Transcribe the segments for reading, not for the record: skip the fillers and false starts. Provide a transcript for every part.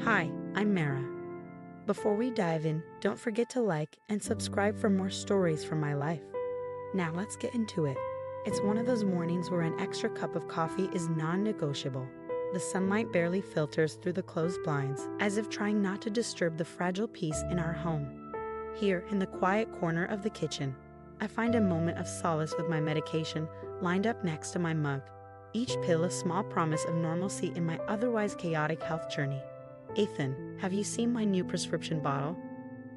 Hi, I'm Mara. Before we dive in, don't forget to like and subscribe for more stories from my life. Now let's get into it. It's one of those mornings where an extra cup of coffee is non-negotiable. The sunlight barely filters through the closed blinds, as if trying not to disturb the fragile peace in our home. Here, in the quiet corner of the kitchen, I find a moment of solace with my medication lined up next to my mug. Each pill a small promise of normalcy in my otherwise chaotic health journey. Ethan, have you seen my new prescription bottle?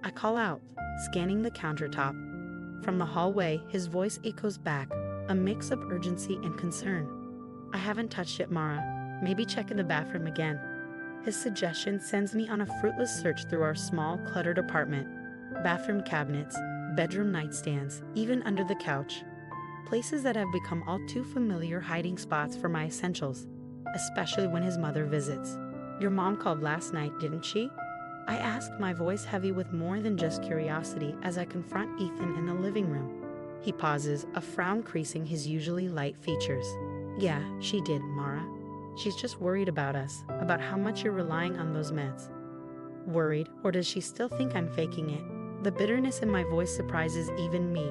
I call out, scanning the countertop. From the hallway, his voice echoes back, a mix of urgency and concern. I haven't touched it, Mara. Maybe check in the bathroom again. His suggestion sends me on a fruitless search through our small, cluttered apartment. Bathroom cabinets, bedroom nightstands, even under the couch. Places that have become all too familiar hiding spots for my essentials, especially when his mother visits. Your mom called last night, didn't she? I ask, my voice heavy with more than just curiosity as I confront Ethan in the living room. He pauses, a frown creasing his usually light features. Yeah, she did, Mara. She's just worried about us, about how much you're relying on those meds. Worried, or does she still think I'm faking it? The bitterness in my voice surprises even me.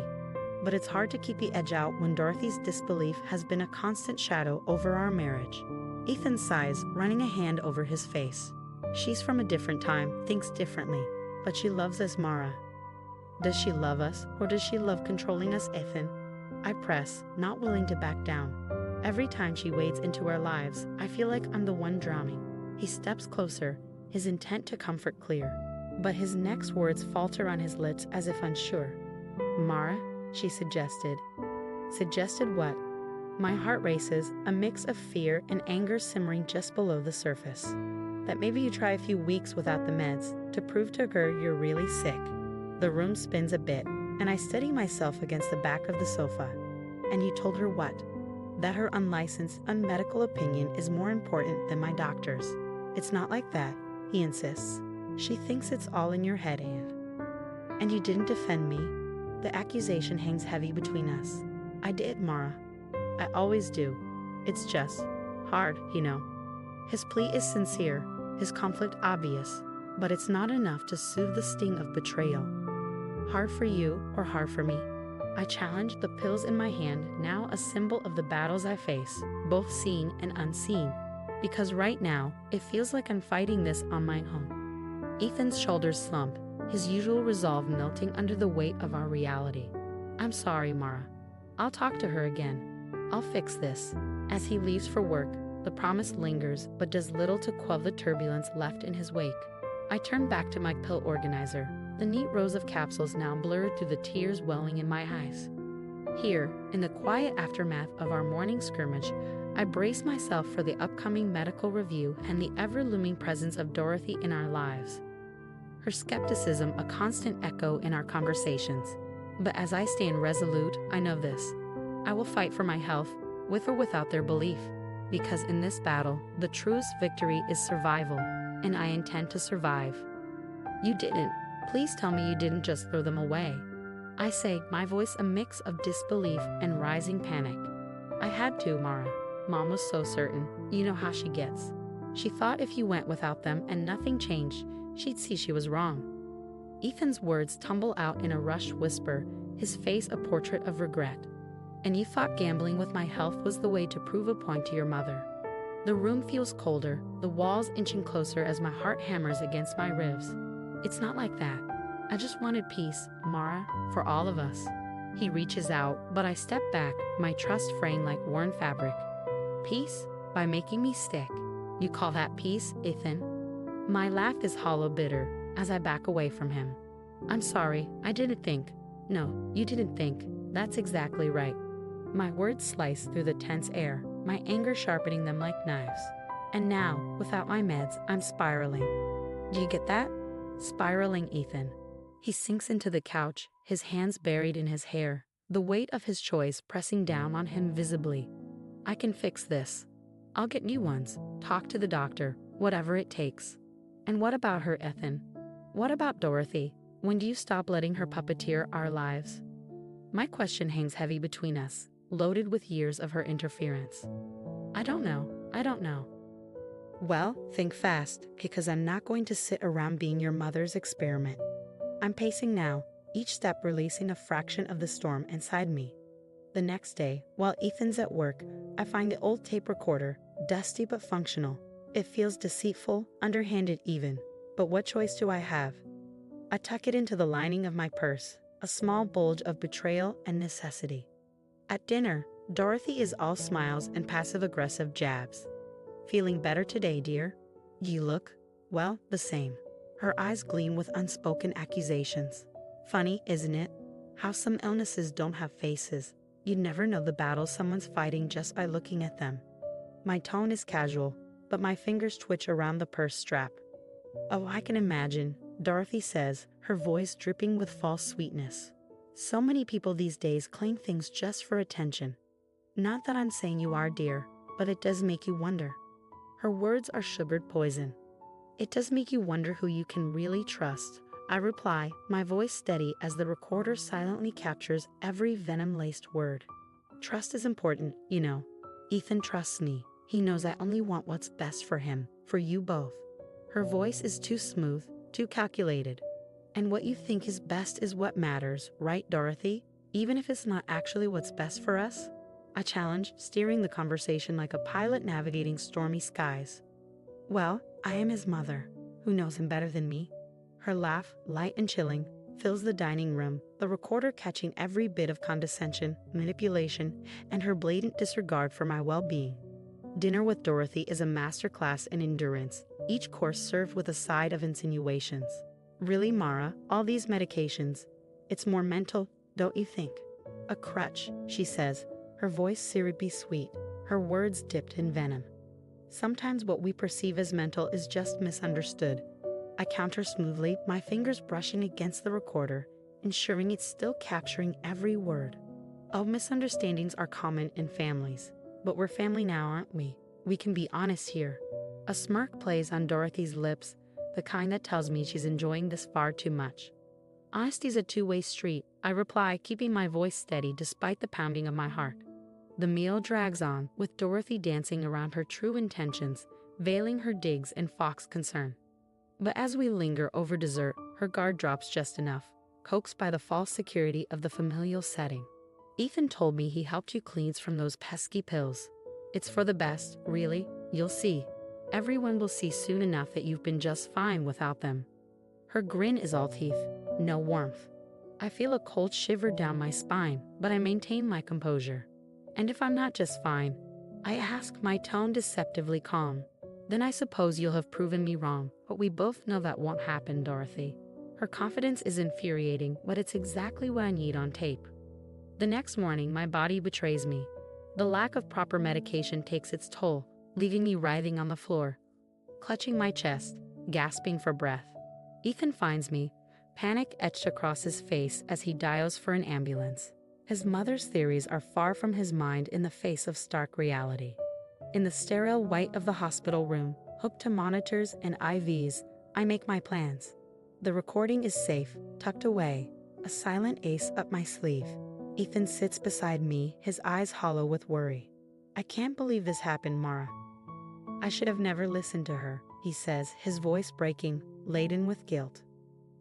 But it's hard to keep the edge out when Dorothy's disbelief has been a constant shadow over our marriage. Ethan sighs, running a hand over his face. She's from a different time, thinks differently, but she loves us, Mara. Does she love us, or does she love controlling us, Ethan? I press, not willing to back down. Every time she wades into our lives, I feel like I'm the one drowning. He steps closer, his intent to comfort clear. But his next words falter on his lips as if unsure. Mara, she suggested. Suggested what? My heart races, a mix of fear and anger simmering just below the surface. That maybe you try a few weeks without the meds to prove to her you're really sick. The room spins a bit, and I steady myself against the back of the sofa. And you told her what? That her unlicensed, unmedical opinion is more important than my doctor's. It's not like that, he insists. She thinks it's all in your head, Anne. And you didn't defend me? The accusation hangs heavy between us. I did, Mara. I always do. It's just hard, you know. His plea is sincere, his conflict obvious, but it's not enough to soothe the sting of betrayal. Hard for you or hard for me? I challenge, the pills in my hand, now a symbol of the battles I face, both seen and unseen. Because right now, it feels like I'm fighting this on my own. Ethan's shoulders slump, his usual resolve melting under the weight of our reality. I'm sorry, Mara. I'll talk to her again. I'll fix this. As he leaves for work, the promise lingers but does little to quell the turbulence left in his wake. I turn back to my pill organizer, the neat rows of capsules now blurred through the tears welling in my eyes. Here, in the quiet aftermath of our morning skirmish, I brace myself for the upcoming medical review and the ever-looming presence of Dorothy in our lives. Her skepticism a constant echo in our conversations. But as I stand resolute, I know this. I will fight for my health, with or without their belief, because in this battle, the truest victory is survival, and I intend to survive. You didn't. Please tell me you didn't just throw them away. I say, my voice a mix of disbelief and rising panic. I had to, Mara. Mom was so certain. You know how she gets. She thought if you went without them and nothing changed, she'd see she was wrong. Ethan's words tumble out in a rushed whisper, his face a portrait of regret. And you thought gambling with my health was the way to prove a point to your mother. The room feels colder, the walls inching closer as my heart hammers against my ribs. It's not like that. I just wanted peace, Mara, for all of us. He reaches out, but I step back, my trust fraying like worn fabric. Peace? By making me sick. You call that peace, Ethan? My laugh is hollow bitter as I back away from him. I'm sorry, I didn't think. No, you didn't think. That's exactly right. My words slice through the tense air, my anger sharpening them like knives. And now, without my meds, I'm spiraling. Do you get that? Spiraling, Ethan. He sinks into the couch, his hands buried in his hair, the weight of his choice pressing down on him visibly. I can fix this. I'll get new ones, talk to the doctor, whatever it takes. And what about her, Ethan? What about Dorothy? When do you stop letting her puppeteer our lives? My question hangs heavy between us, loaded with years of her interference. I don't know. Well, think fast, because I'm not going to sit around being your mother's experiment. I'm pacing now, each step releasing a fraction of the storm inside me. The next day, while Ethan's at work, I find the old tape recorder, dusty but functional. It feels deceitful, underhanded even. But what choice do I have? I tuck it into the lining of my purse, a small bulge of betrayal and necessity. At dinner, Dorothy is all smiles and passive-aggressive jabs. Feeling better today, dear? You look, well, the same. Her eyes gleam with unspoken accusations. Funny, isn't it? How some illnesses don't have faces. You never know the battle someone's fighting just by looking at them. My tone is casual, but my fingers twitch around the purse strap. Oh, I can imagine, Dorothy says, her voice dripping with false sweetness. So many people these days claim things just for attention. Not that I'm saying you are, dear, but it does make you wonder. Her words are sugared poison. It does make you wonder who you can really trust. I reply, my voice steady as the recorder silently captures every venom-laced word. Trust is important, you know. Ethan trusts me. He knows I only want what's best for him, for you both. Her voice is too smooth, too calculated. And what you think is best is what matters, right, Dorothy? Even if it's not actually what's best for us? I challenge, steering the conversation like a pilot navigating stormy skies. Well, I am his mother. Who knows him better than me? Her laugh, light and chilling, fills the dining room, the recorder catching every bit of condescension, manipulation, and her blatant disregard for my well-being. Dinner with Dorothy is a masterclass in endurance, each course served with a side of insinuations. Really, Mara, all these medications, it's more mental, don't you think? A crutch, she says, her voice syrupy sweet, her words dipped in venom. Sometimes what we perceive as mental is just misunderstood. I counter smoothly, my fingers brushing against the recorder, ensuring it's still capturing every word. Oh, misunderstandings are common in families. But we're family now, aren't we? We can be honest here. A smirk plays on Dorothy's lips, the kind that tells me she's enjoying this far too much. Honesty's a two-way street, I reply, keeping my voice steady despite the pounding of my heart. The meal drags on, with Dorothy dancing around her true intentions, veiling her digs and fox concern. But as we linger over dessert, her guard drops just enough, coaxed by the false security of the familial setting. Ethan told me he helped you cleanse from those pesky pills. It's for the best, really, you'll see. Everyone will see soon enough that you've been just fine without them. Her grin is all teeth, no warmth. I feel a cold shiver down my spine, but I maintain my composure. And if I'm not just fine, I ask, my tone deceptively calm. Then I suppose you'll have proven me wrong, but we both know that won't happen, Dorothy. Her confidence is infuriating, but it's exactly what I need on tape. The next morning, my body betrays me. The lack of proper medication takes its toll, leaving me writhing on the floor, clutching my chest, gasping for breath. Ethan finds me, panic etched across his face as he dials for an ambulance. His mother's theories are far from his mind in the face of stark reality. In the sterile white of the hospital room, hooked to monitors and IVs, I make my plans. The recording is safe, tucked away, a silent ace up my sleeve. Ethan sits beside me, his eyes hollow with worry. I can't believe this happened, Mara. I should have never listened to her, he says, his voice breaking, laden with guilt.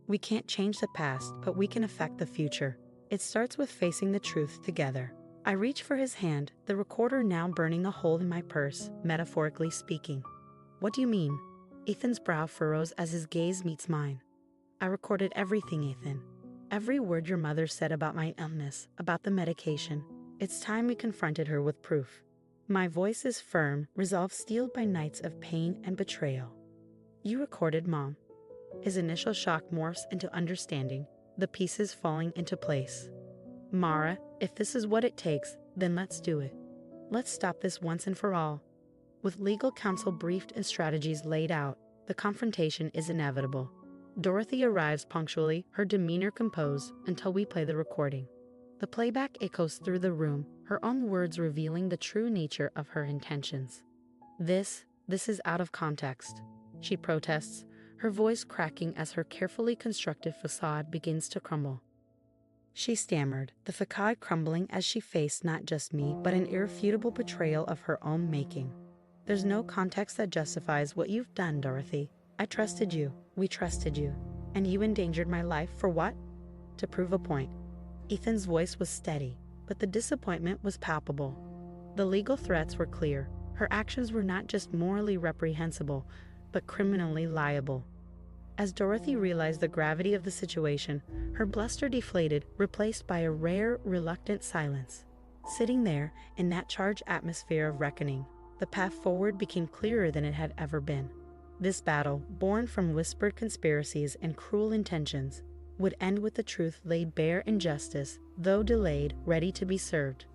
We can't change the past, but we can affect the future. It starts with facing the truth together. I reach for his hand, the recorder now burning a hole in my purse, metaphorically speaking. What do you mean? Ethan's brow furrows as his gaze meets mine. I recorded everything, Ethan. Every word your mother said about my illness, about the medication. It's time we confronted her with proof. My voice is firm, resolve steeled by nights of pain and betrayal. You recorded, Mom. His initial shock morphs into understanding, the pieces falling into place. Mara, if this is what it takes, then let's do it. Let's stop this once and for all. With legal counsel briefed and strategies laid out, the confrontation is inevitable. Dorothy arrives punctually, her demeanor composed, until we play the recording. The playback echoes through the room, her own words revealing the true nature of her intentions. This is out of context, she protests, her voice cracking as her carefully constructed facade begins to crumble. She stammered, the facade crumbling as she faced not just me, but an irrefutable betrayal of her own making. There's no context that justifies what you've done, Dorothy. I trusted you. We trusted you. And you endangered my life for what? To prove a point. Ethan's voice was steady, but the disappointment was palpable. The legal threats were clear. Her actions were not just morally reprehensible, but criminally liable. As Dorothy realized the gravity of the situation, her bluster deflated, replaced by a rare, reluctant silence. Sitting there, in that charged atmosphere of reckoning, the path forward became clearer than it had ever been. This battle, born from whispered conspiracies and cruel intentions, would end with the truth laid bare in justice, though delayed, ready to be served.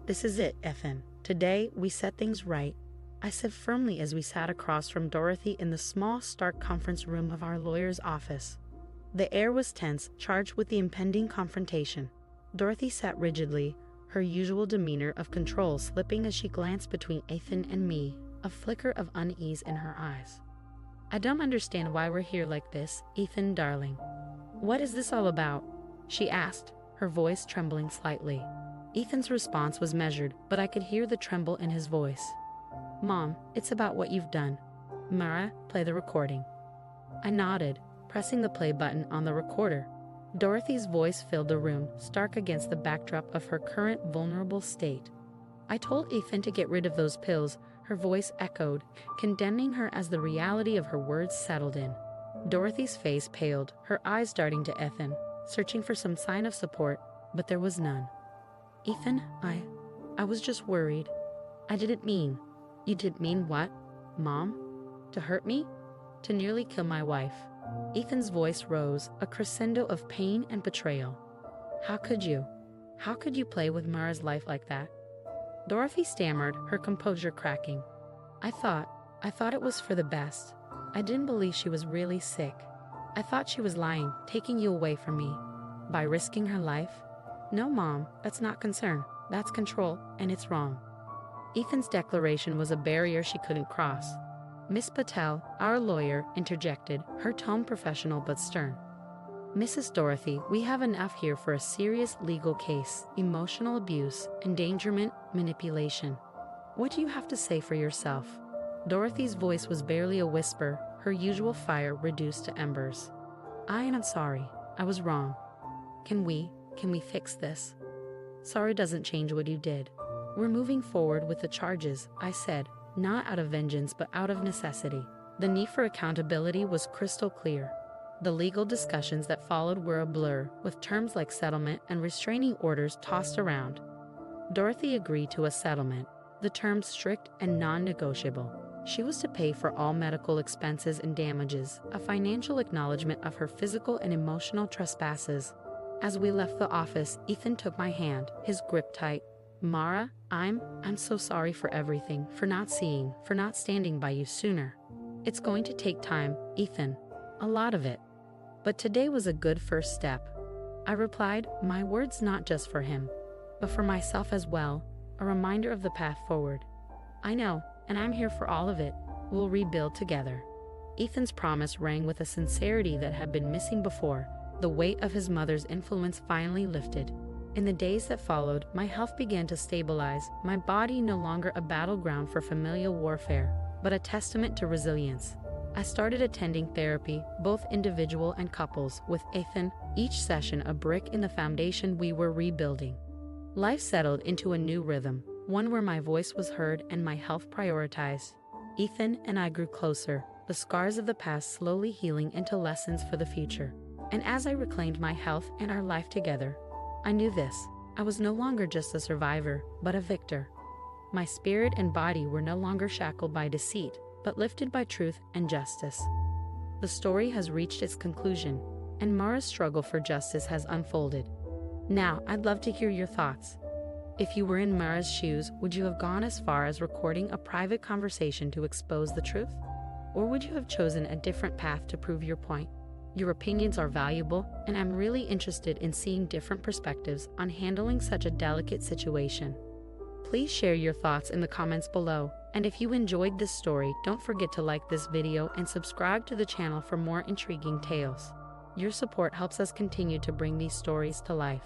This is it, Ethan. Today, we set things right, I said firmly as we sat across from Dorothy in the small, stark conference room of our lawyer's office. The air was tense, charged with the impending confrontation. Dorothy sat rigidly, her usual demeanor of control slipping as she glanced between Ethan and me, a flicker of unease in her eyes. I don't understand why we're here like this, Ethan, darling. What is this all about? She asked, her voice trembling slightly. Ethan's response was measured, but I could hear the tremble in his voice. Mom, it's about what you've done. Mara, play the recording. I nodded, pressing the play button on the recorder. Dorothy's voice filled the room, stark against the backdrop of her current vulnerable state. I told Ethan to get rid of those pills, her voice echoed, condemning her as the reality of her words settled in. Dorothy's face paled, her eyes darting to Ethan, searching for some sign of support, but there was none. Ethan, I was just worried. I didn't mean. You didn't mean what, Mom? To hurt me? To nearly kill my wife? Ethan's voice rose, a crescendo of pain and betrayal. How could you? How could you play with Mara's life like that? Dorothy stammered, her composure cracking. I thought it was for the best. I didn't believe she was really sick. I thought she was lying, taking you away from me. By risking her life? No, Mom, that's not concern. That's control, and it's wrong. Ethan's declaration was a barrier she couldn't cross. Miss Patel, our lawyer, interjected, her tone professional but stern. Mrs. Dorothy, we have enough here for a serious legal case, emotional abuse, endangerment, manipulation. What do you have to say for yourself? Dorothy's voice was barely a whisper, her usual fire reduced to embers. I am sorry. I was wrong. Can we fix this? Sorry doesn't change what you did. We're moving forward with the charges, I said, not out of vengeance but out of necessity. The need for accountability was crystal clear. The legal discussions that followed were a blur, with terms like settlement and restraining orders tossed around. Dorothy agreed to a settlement, the terms strict and non-negotiable. She was to pay for all medical expenses and damages, a financial acknowledgement of her physical and emotional trespasses. As we left the office, Ethan took my hand, his grip tight. Mara, I'm so sorry for everything, for not standing by you sooner. It's going to take time, Ethan. A lot of it. But today was a good first step. I replied, my words not just for him, but for myself as well, a reminder of the path forward. I know, and I'm here for all of it. We'll rebuild together. Ethan's promise rang with a sincerity that had been missing before. The weight of his mother's influence finally lifted. In the days that followed, my health began to stabilize, my body no longer a battleground for familial warfare, but a testament to resilience. I started attending therapy, both individual and couples, with Ethan, each session a brick in the foundation we were rebuilding. Life settled into a new rhythm, one where my voice was heard and my health prioritized. Ethan and I grew closer, the scars of the past slowly healing into lessons for the future. And as I reclaimed my health and our life together, I knew this. I was no longer just a survivor, but a victor. My spirit and body were no longer shackled by deceit, but lifted by truth and justice. The story has reached its conclusion, and Mara's struggle for justice has unfolded. Now, I'd love to hear your thoughts. If you were in Mara's shoes, would you have gone as far as recording a private conversation to expose the truth? Or would you have chosen a different path to prove your point? Your opinions are valuable, and I'm really interested in seeing different perspectives on handling such a delicate situation. Please share your thoughts in the comments below, and if you enjoyed this story, don't forget to like this video and subscribe to the channel for more intriguing tales. Your support helps us continue to bring these stories to life.